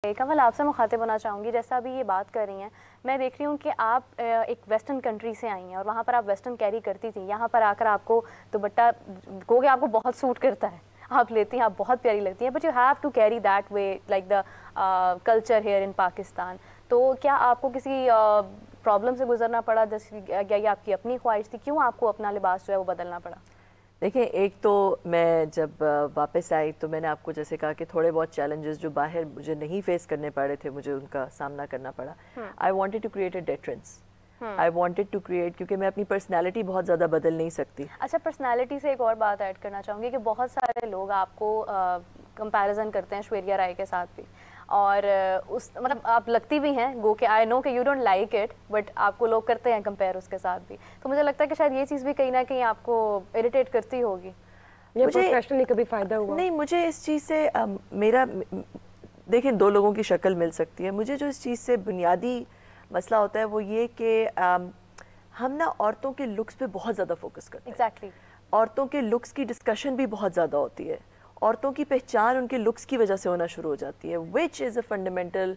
کمل آپ سے مخاطب ہونا چاہوں گی، جیسا ابھی یہ بات کر رہی ہیں میں دیکھ رہی ہوں کہ آپ ایک ویسٹرن کنٹری سے آئی ہیں اور وہاں پر آپ ویسٹرن کیری کرتی تھیں، یہاں پر آ کر آپ کو دوپٹہ کہو کہ آپ کو بہت سوٹ کرتا ہے، آپ لیتی ہیں، آپ بہت پیاری لگتی ہیں، but you have to carry that way like the culture here in Pakistan. تو کیا آپ کو کسی پرابلم سے گزرنا پڑا، جیسے کیا یہ آپ کی اپنی خواہش تھی، کیوں آپ کو اپنا لباس جو ہے وہ بدلنا پڑا؟ دیکھیں، ایک تو میں جب واپس آئی تو میں نے آپ کو جیسے کہا کہ تھوڑے بہت چیلنجز جو باہر مجھے نہیں فیس کرنے پڑ رہے تھے، مجھے ان کا سامنا کرنا پڑا. I wanted to create a deterrence. I wanted to create, کیونکہ میں اپنی پرسنالٹی بہت زیادہ بدل نہیں سکتی. اچھا، پرسنالٹی سے ایک اور بات ایڈ کرنا چاہوں گی کہ بہت سارے لوگ آپ کو کمپیریزن کرتے ہیں ایشوریہ رائے کے ساتھ بھی، اور اس مطلب آپ لگتی بھی ہیں گو کہ آئی نو کہ you don't like it, but آپ کو لوگ کرتے ہیں کمپیئر اس کے ساتھ بھی. تو مجھے لگتا ہے کہ شاید یہ چیز بھی کہیں نہ کہیں آپ کو اریٹیٹ کرتی ہوگی. مجھے پروفیشنلی کبھی فائدہ ہوا نہیں، مجھے اس چیز سے میرا دیکھیں دو لوگوں کی شکل مل سکتی ہے. مجھے جو اس چیز سے بنیادی مسئلہ ہوتا ہے وہ یہ کہ ہم نا عورتوں کے لکس پہ بہت زیادہ فوکس کرتے ہیں. ایگزیکٹلی. عورتوں کے لکس کی ڈسکشن بھی بہت زیادہ ہوتی ہے. عورتوں کی پہچان ان کے لکس کی وجہ سے ہونا شروع ہو جاتی ہے، وچ از اے فنڈامنٹل.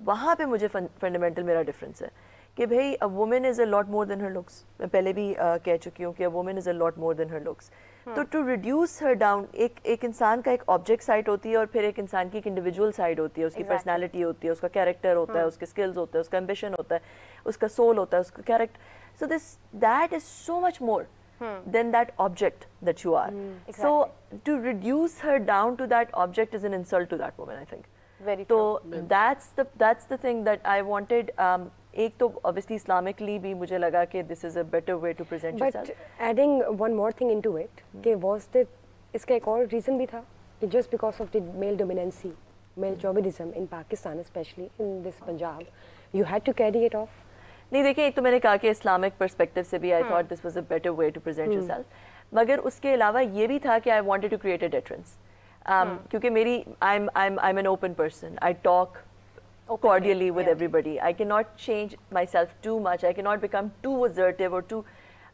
وہاں پہ مجھے فنڈامنٹل میرا ڈفرینس ہے کہ بھئی اے woman is a lot more than her looks. میں پہلے بھی کہہ چکی ہوں کہ a woman is a lot more than her looks. تو ٹو ریڈیوس ہر ڈاؤن، ایک انسان کا ایک آبجیکٹ سائڈ ہوتی ہے اور پھر ایک انسان کی ایک انڈیویجول سائڈ ہوتی ہے، اس کی پرسنالٹی ہوتی ہے، اس کا کیریکٹر ہوتا ہے، اس کے اسکلز ہوتے ہیں، اس کا ایمبیشن ہوتا ہے، اس کا سول ہوتا ہے، اس کا character. So that is so much more than that object that you are. Exactly. So to reduce her down to that object is an insult to that woman, I think. Very true. So that's the thing that I wanted. ایک تو obviously Islamically بھی مجھے لگا کہ this is a better way to present yourself. But adding one more thing into it, کہ was that اس کا ایک اور reason بھی تھا کہ just because of the male dominancy, male chauvinism in Pakistan, especially in this Punjab, you had to carry it off. نہیں دیکھیں، ایک تو میں نے کہا کہ اسلامک پرسپیکٹو سے بھی I thought this was a better way to present yourself, مگر اس کے علاوہ یہ بھی تھا کہ I wanted to create a deterrence. کیونکہ میری I am an open person. I talk cordially with everybody. I cannot change myself too much. I cannot become too assertive or too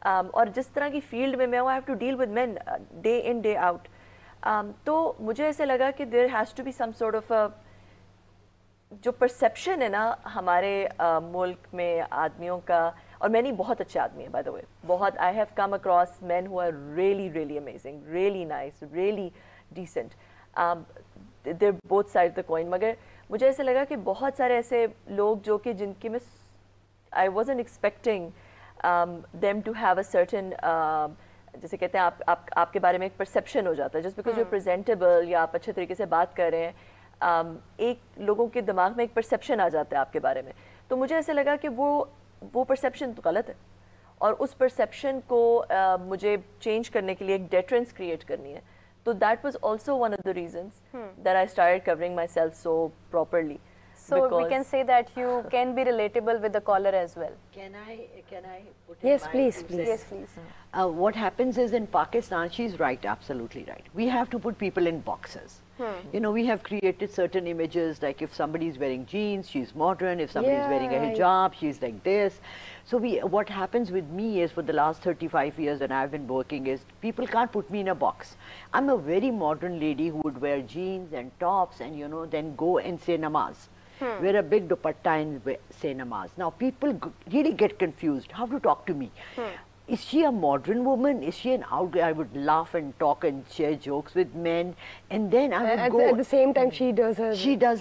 اور جس طرح کی فیلڈ میں ہوں I have to deal with men day in day out. تو مجھے ایسے لگا کہ there has to be some sort of a جو پرسیپشن ہے نا ہمارے ملک میں آدمیوں کا، اور میں نہیں بہت اچھے آدمی ہیں بائی دا وے، بہت I have come across men who are really really amazing, really nice, really decent. They're both side of the coin. مگر مجھے ایسے لگا کہ بہت سارے ایسے لوگ جو کہ جن کی میں I wasn't expecting them to have a certain, جیسے کہتے ہیں آپ کے بارے میں ایک پرسیپشن ہو جاتا ہے جسٹ بیکاز یو پریزنٹیبل یا آپ اچھے طریقے سے بات کر رہے ہیں. ایک لوگوں کے دماغ میں ایک پرسیپشن آ جاتا ہے آپ کے بارے میں. تو مجھے ایسے لگا کہ وہ پرسیپشن تو غلط ہے، اور اس پرسیپشن کو مجھے چینج کرنے کے لیے ایک ڈیٹرنس کریٹ کرنی ہے. تو that was also one of the reasons that I started covering my self so properly. So we can say that you can be relatable with the caller as well. Can I put in Yes, my please, two please. cents? Yes, please. What happens is in Pakistan, she's right, absolutely right. We have to put people in boxes. You know, we have created certain images, like if somebody is wearing jeans, she's modern. If somebody is wearing a hijab, she's like this. So what happens with me is for the last 35 years when I've been working is people can't put me in a box. I'm a very modern lady who would wear jeans and tops and, you know, then go and say namaz. Wear a big dupatta and say namaz. Now people really get confused how to talk to me. Is she a modern woman? Is she an outgoing? I would laugh and talk and share jokes with men, and then I would go. At the same time, she does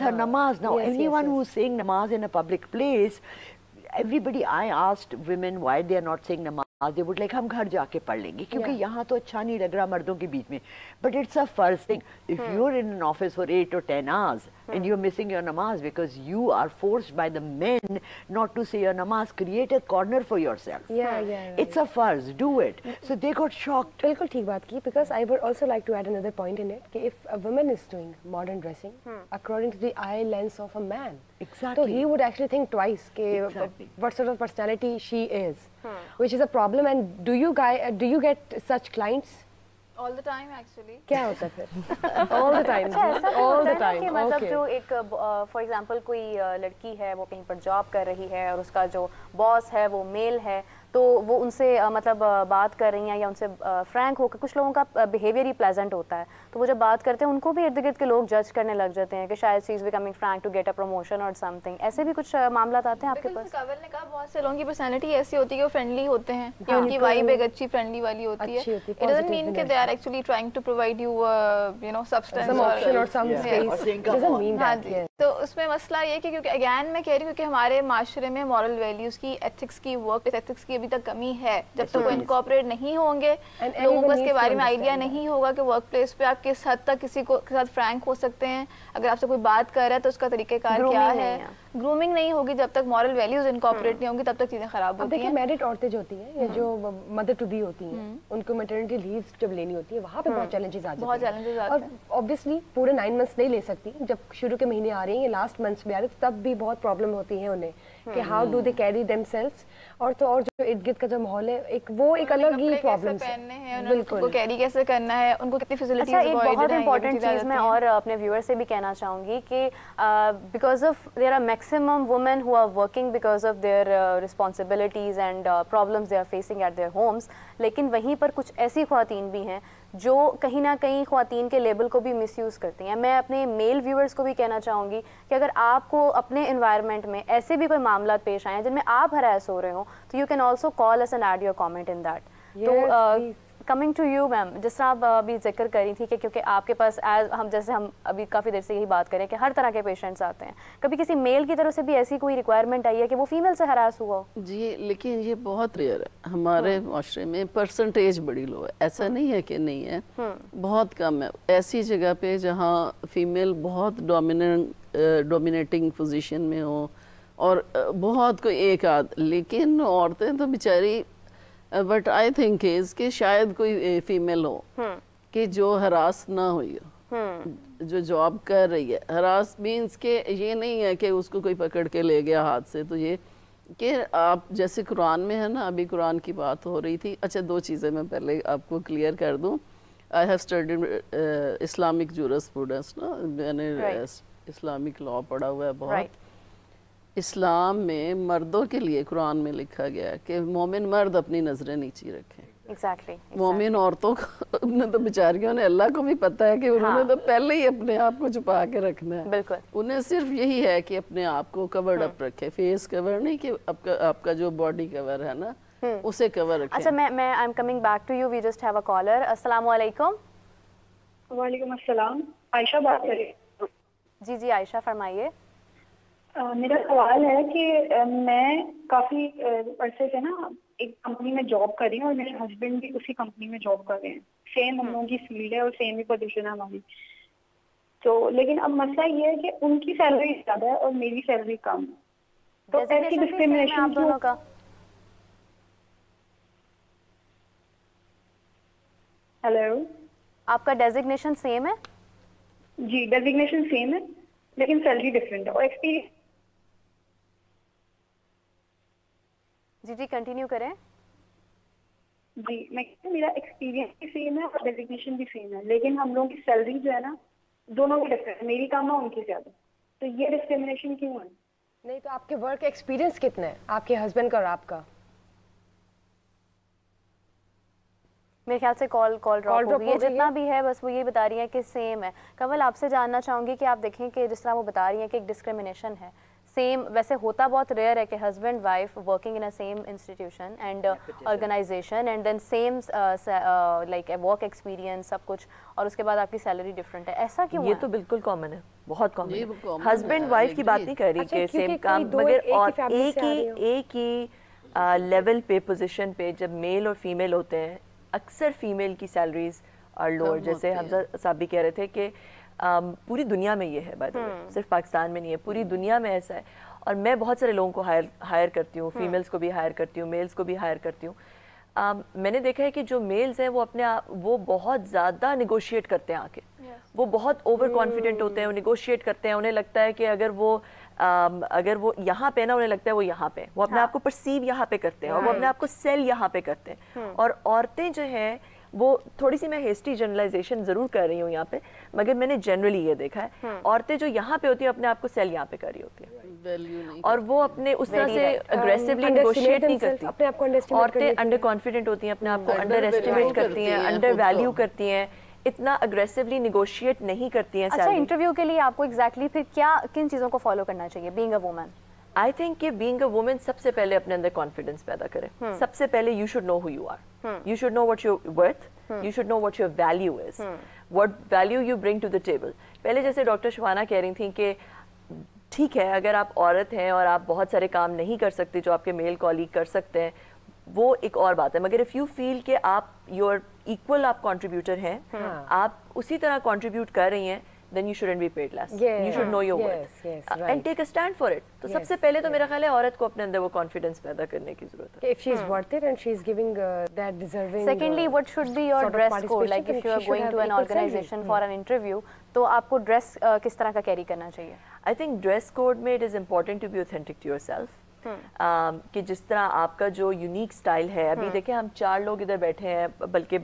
her namaz. Now yes, anyone yes. who's saying namaz in a public place, everybody, I asked women why they are not saying namaz. They would like ہم گھر جا کے پڑھ لیں گے کیونکہ یہاں تو اچھا نہیں لگ رہا مردوں کے بیچ میں. But it's a first thing. If you're in an office for 8 or 10 hours and you're missing your namaz because you are forced by the men not to say your namaz, create a corner for yourself. Yeah. It's a farz. Do it. So they got shocked. بالکل ٹھیک بات کی. Because I would also like to add another point in it کہ if a woman is doing modern dressing according to the eye lens of a man, Exactly. so he would actually think twice کہ what sort of personality she is, which is a problem. And do you get such clients? All the time actually. کیا ہوتا ہے پھر؟ All the time. all the time. کہ مطلب جو ایک for example کوئی لڑکی ہے وہ کہیں پر جاب کر رہی ہے اور اس کا جو باس ہے وہ میل ہے، تو وہ ان سے مطلب بات کر رہی ہیں یا ان سے فرینک ہو کر, کچھ لوگوں کا بیہیویئر ہی پلیزنٹ ہوتا ہے, تو وہ جب بات کرتے ہیں ان کو بھی ارد گرد کے لوگ جج کرنے لگ جاتے ہیں کہ شاید she is becoming frank to get a promotion اور سم تھنگ. ایسے بھی کچھ معاملات آتے ہیں آپ کے پاس؟ کاول نے کہا بہت سے لوگوں کی پرسنالٹی ایسی ہوتی ہے کہ وہ فرینڈلی ہوتے ہیں, یا ان کی وائب ایک اچھی فرینڈلی والی ہوتی ہے. اٹ ڈزنٹ مین کہ they are actually trying to provide you you know substance some option or some space. Doesn't mean that. تو اس میں مسئلہ یہ کہ کیونکہ اگین میں کہہ رہی ہوں کہ ہمارے معاشرے میں مورل ویلیوز کی, ایتھکس کی, ورک ایتھکس کی ابھی تک کمی ہے. جب تک وہ انکارپوریٹ نہیں ہوں گے, لوگوں کو اس کے بارے میں آئیڈیا نہیں ہوگا کہ ورک پلیس پہ آپ کس حد تک کسی کو کے ساتھ فرینک ہو سکتے ہیں, اگر آپ سے کوئی بات کر رہا ہے تو اس کا طریقہ کار کیا ہے. گرومنگ نہیں ہوگی جب تک مورل ویلیوز انکارپوریٹ نہیں ہوں گی, تب تک چیزیں خراب ہوتی ہیں. دیکھیں میرڈ عورتیں جو ہوتی ہیں یا جو مدر ٹو بی ہوتی ہیں, ان کو میٹرنٹی لیو جب لینی ہوتی ہے وہاں پہ بہت چیلنجز آ جاتے ہیں, اور obviously پورے 9 months نہیں لے سکتی. جب شروع کے مہینے آ رہی ہیں یا لاسٹ منتھس بھی آ رہے ہیں تب بھی بہت پرابلم ہوتی ہے انہیں کہ how do they carry them سیلفس. اور تو اور جو ارد گرد کا جو ماحول ہے ایک وہ ایک الگ ہی پرابلم ہے. بالکل, کو کیری کیسے کرنا ہے, ان کو کتنی فیسلٹیز. ایک بہت امپورٹنٹ چیز میں اور اپنے ویور سے بھی کہنا چاہوں گی کہ because of there are maximum women who are working because of their responsibilities and problems they are facing at their homes, لیکن وہیں پر کچھ ایسی خواتین بھی ہیں جو کہیں نہ کہیں خواتین کے لیبل کو بھی مس یوز کرتی ہیں. میں اپنے میل ویورز کو بھی کہنا چاہوں گی کہ اگر آپ کو اپنے انوائرمنٹ میں ایسے بھی کوئی معاملات پیش آئے ہیں جن میں آپ ہراس ہو رہے ہوں, تو you can also call us and add your comment in that. تو کمنگ ٹو یو میم, جس طرح آپ ابھی ذکر کر رہی تھی کہ کیونکہ آپ کے پاس ہم ابھی کافی دیر سے یہی بات کریں کہ ہر طرح کے پیشنٹس آتے ہیں, کبھی کسی میل کی طرف سے بھی ایسی کوئی ریکوائرمنٹ آئی ہے کہ وہ فیمیل سے ہراس ہوا ہو؟ جی لیکن یہ بہت ریئر ہے ہمارے معاشرے میں, پرسنٹیج بڑی لو ہے, ایسا نہیں ہے کہ نہیں ہے, بہت کم ہے. ایسی جگہ پہ جہاں فیمیل بہت ڈومینیٹنگ پوزیشن میں ہو اور بہت کوئی ایک آدھ, لیکن عورتیں تو بیچاری, بٹ آئی تھنک از کہ شاید کوئی فیمیل ہو کہ جو ہراس نہ ہوئی ہو, جو جاب کر رہی ہے. ہراس مینس کہ یہ نہیں ہے کہ اس کو کوئی پکڑ کے لے گیا ہاتھ سے, تو یہ کہ آپ جیسے قرآن میں ہے نا, ابھی قرآن کی بات ہو رہی تھی. اچھا 2 چیزیں میں پہلے آپ کو کلیئر کر دوں. I have studied Islamic jurisprudence نا, میں نے اسلامک لا پڑھا ہوا ہے بہت. اسلام میں مردوں کے لیے قرآن میں لکھا گیا ہے کہ مومن مرد اپنی نظریں نیچی رکھیں. ایگزیکٹلی. مومن عورتوں کو نے تو بیچاریوں نے, اللہ کو بھی پتہ ہے کہ انہوں نے تو پہلے ہی اپنے آپ کو چھپا کے رکھنا ہے. بالکل, انہیں صرف یہی ہے کہ اپنے آپ کو کورڈ اپ رکھے, فیس کور نہیں کہ آپ کا جو باڈی کور ہے نا اسے کور رکھیں. اچھا میں I am coming back to you, we just have a caller. السلام علیکم. وعلیکم السلام, عائشہ بات کر رہی ہوں. جی عائشہ فرمائیے. میرا سوال ہے کہ میں کافی عرصے سے نا ایک کمپنی میں جاب کر رہی ہوں اور میرے ہسبینڈ بھی اسی کمپنی میں جاب کر رہے ہیں. سیم ہم لوگوں کی فیلڈ ہے اور سیم ہی پوزیشن ہے ہماری. تو لیکن اب مسئلہ یہ ہے کہ ان کی سیلری زیادہ ہے اور میری سیلری کم ہے, تو ایسی ڈسکریمنیشن دونوں کا. ہیلو, آپ کا ڈیزگنیشن سیم ہے؟ جی ڈیزگنیشن سیم ہے لیکن سیلری ڈفرینٹ ہے اور ایکسپیرینس. جی کنٹینیو کریں. جی میں کہتی ہوں میرا ایکسپیرینس بھی سیم ہے اور ڈیزگنیشن بھی سیم ہے, لیکن ہم لوگوں کی سیلری جو ہے نا دونوں کی ڈفرینٹ ہے, میری کم ہے ان کی زیادہ. تو یہ ڈسکریمنیشن کیوں ہے؟ نہیں تو آپ کے ورک ایکسپیرینس کتنا ہے آپ کے ہسبینڈ کا اور آپ کا؟ میرے خیال سے کال ڈراپ ہو گئی ہے. جتنا بھی ہے بس وہ یہ بتا رہی ہیں کہ سیم ہے. کنول آپ سے جاننا چاہوں گی کہ آپ دیکھیں کہ جس طرح وہ بتا رہی ہیں کہ ایک ڈسکریمنیشن ہے, سیم ویسے ہوتا بہت ریئر ہے کہ husband wife working in a same institution and organization and then same like work experience سب کچھ, اور اس کے بعد آپ کی سیلری ڈفرینٹ ہے. ایسا کیوں؟ یہ تو بالکل کامن ہے, بہت کامن ہے. ہسبینڈ وائف کی بات نہیں کر رہی کہ سیم کام, مگر اور ایک ہی لیول پہ پوزیشن پہ جب میل اور فیمیل ہوتے ہیں, اکثر فیمیل کی سیلریز اور لوور. جیسے حمزہ صاحب بھی کہہ رہے تھے کہ پوری دنیا میں یہ ہے, بائی دی وے صرف پاکستان میں نہیں ہے, پوری دنیا میں ایسا ہے. اور میں بہت سارے لوگوں کو ہائر کرتی ہوں, فیمیلز کو بھی ہائر کرتی ہوں, میلز کو بھی ہائر کرتی ہوں. میں نے دیکھا ہے کہ جو میلز ہیں وہ بہت زیادہ نیگوشیٹ کرتے ہیں آ کے, وہ بہت اوور کانفیڈنٹ ہوتے ہیں, وہ نیگوشیٹ کرتے ہیں. انہیں لگتا ہے کہ اگر وہ یہاں پہ نا, انہیں لگتا ہے وہ یہاں پہ, وہ اپنے آپ کو پرسیو یہاں پہ کرتے ہیں اور وہ اپنے آپ کو سیل یہاں پہ کرتے ہیں. اور عورتیں جو ہیں وہ تھوڑی سی میں ہیسٹی جنرلائزیشن ضرور کر رہی ہوں یہاں پہ, مگر میں نے جنرلی یہ دیکھا ہے عورتیں جو یہاں پہ ہوتی ہیں اپنے آپ کو سیل یہاں پہ کر رہی ہوتی ہیں, اور وہ اپنے اس طرح سے اگریسولی نیگوشیٹ نہیں کرتی. عورتیں انڈر کانفیڈنٹ ہوتی ہیں, اپنے آپ کو انڈر ایسٹیمیٹ کرتی ہیں, انڈر ویلیو کرتی ہیں, اتنا اگریسولی نیگوشیٹ نہیں کرتی ہیں. اچھا, انٹرویو کے لیے آپ کو ایگزیکٹلی پھر کیا کن چیزوں کو فالو کرنا چاہیے being a woman? I think کہ بینگ اے وومن سب سے پہلے اپنے اندر کانفیڈنس پیدا کرے. سب سے پہلے you should know who you are, you should know what your worth, you should know what your value is, what value you bring to the table. پہلے جیسے ڈاکٹر شبانہ کہہ رہی تھیں کہ ٹھیک ہے اگر آپ عورت ہیں اور آپ بہت سارے کام نہیں کر سکتے جو آپ کے میل کالیگ کر سکتے ہیں, وہ ایک اور بات ہے, مگر اف یو فیل کہ آپ یور ایکول آپ کنٹریبیوٹر ہیں, آپ اسی طرح کنٹریبیوٹ کر رہی ہیں, then you shouldn't be paid less. You should know your worth and take a stand for it. تو سب سے پہلے تو میرا خیال ہے عورت کو اپنے اندر وہ کانفیڈنس پیدا کرنے کی ضرورت ہے. If she is worth it and she is giving that deserving. Secondly, what should be your dress code? Like if you are going to an organization for an interview, تو آپ کو ڈریس کس طرح کا کیری کرنا چاہیے؟ I think dress code میں it is important to be authentic to yourself. کہ جس طرح آپ کا جو یونیک اسٹائل ہے, ابھی دیکھیں ہم 4 لوگ ادھر بیٹھے ہیں, بلکہ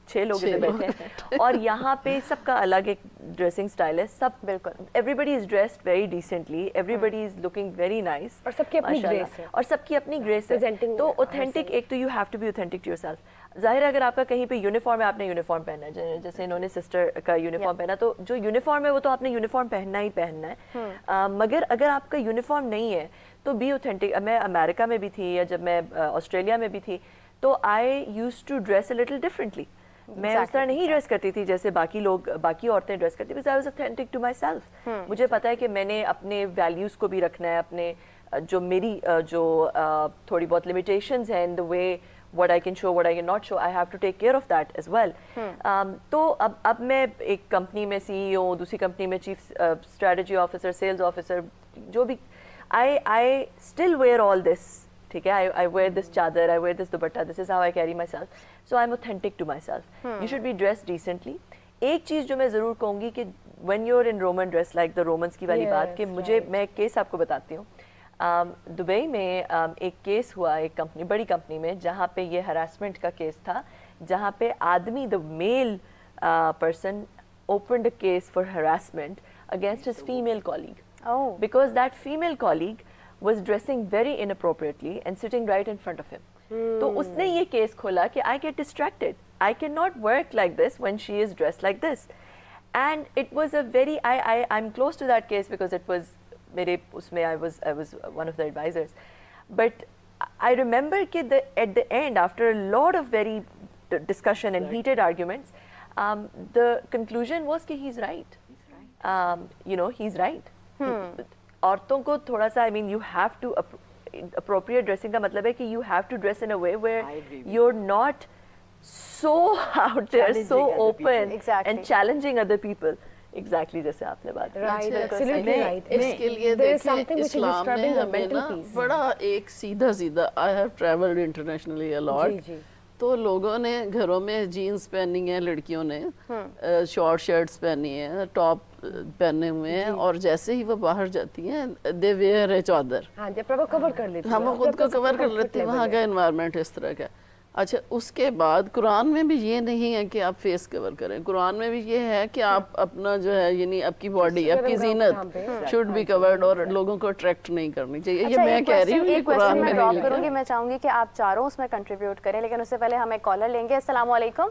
6 لوگ ادھر بیٹھے ہیں, اور یہاں پہ سب کا الگ ایک ڈریسنگ اسٹائل ہے. سب بالکل ایوری بڈی از ڈریسڈ ویری ڈیسنٹلی, ایوری بڈی از لکنگ ویری نائس, اور سب کی اپنی گریس ہے, اور سب کی اپنی گریس ہے. تو اوتھینٹک ایک تو you have to be authentic to yourself. ظاہر ہے اگر آپ کا کہیں پہ یونیفارم ہے, آپ نے یونیفارم پہننا ہے, جیسے انہوں نے سسٹر کا یونیفارم پہنا, تو جو یونیفارم ہے وہ تو آپ نے یونیفارم پہننا ہی پہننا ہے. مگر اگر آپ کا یونیفارم نہیں ہے تو بی اوتھینٹک. میں امریکہ میں بھی تھی یا جب میں آسٹریلیا میں بھی تھی, تو I used to dress a little differently. میں اس طرح نہیں ڈریس کرتی تھی جیسے باقی عورتیں ڈریس کرتی, because I was authentic to myself. مجھے پتا ہے کہ میں نے اپنے ویلیوز کو بھی رکھنا ہے, اپنے جو میری جو تھوڑی بہت لمیٹیشنز ہیں ان دا وے what I can show, what I can not show, I have to take care of that as well. تو اب میں ایک کمپنی میں CEO, دوسری کمپنی میں chief strategy officer, sales officer, جو بھی, I still wear all this. ٹھیک ہے, I wear this chadar, I wear this dupatta, this is how I carry myself. So I'm authentic to myself. You should be dressed decently. ایک چیز جو میں ضرور کہوں گی کہ when you're in Roman dress like the Romans کی والی بات, کہ میں ایک کیس آپ کو بتاتی ہوں. دبئی میں ایک کیس ہوا ایک کمپنی, بڑی کمپنی میں, جہاں پہ یہ ہراسمنٹ کا کیس تھا, جہاں پہ آدمی the male person opened a case for harassment against his female colleague. Because that female colleague was dressing very inappropriately and sitting right in front of him. تو اس نے یہ کیس کھولا کہ I get distracted. I cannot work like this when she is dressed like this. And it was a very, I'm close to that case because it was میرے اس میں I was one of the advisors. But I remember کہ at the end, after a lot of very discussion and heated arguments, the conclusion was کہ he's right. You know, he's right. عورتوں کو تھوڑا سا, I mean, you have to appropriate dressing کا مطلب ہے کہ you have to dress in a way where you're not so out there, so open and challenging other people. Exactly جیسے آپ نے بات اس کے لیے دیکھیں اسلام نے ہمیں نا بڑا ایک سیدھا I have traveled internationally a lot. تو لوگوں نے گھروں میں جینز پہنی ہیں, لڑکیوں نے شارٹ شرٹس پہنی ہیں, ٹاپ پہنے ہوئے ہیں, اور جیسے ہی وہ باہر جاتی ہیں they wear a چادر. ہم خود کو کور کر لیتے ہیں, وہاں کا انوائرمنٹ اس طرح کا. اچھا, اس کے بعد قرآن میں بھی یہ نہیں ہے کہ آپ فیس کور کریں. قرآن میں بھی یہ ہے کہ آپ اپنا جو ہے یعنی آپ کی باڈی, آپ کی زینت شوڈ بی کورڈ, اور لوگوں کو اٹریکٹ نہیں کرنی چاہیے. یہ میں کہہ رہی ہوں, یہ قرآن میں نہیں کروں گی. میں چاہوں گی کہ آپ چاروں اس میں کنٹریبیوٹ کریں, لیکن اس سے پہلے ہم ایک کالر لیں گے. السلام علیکم.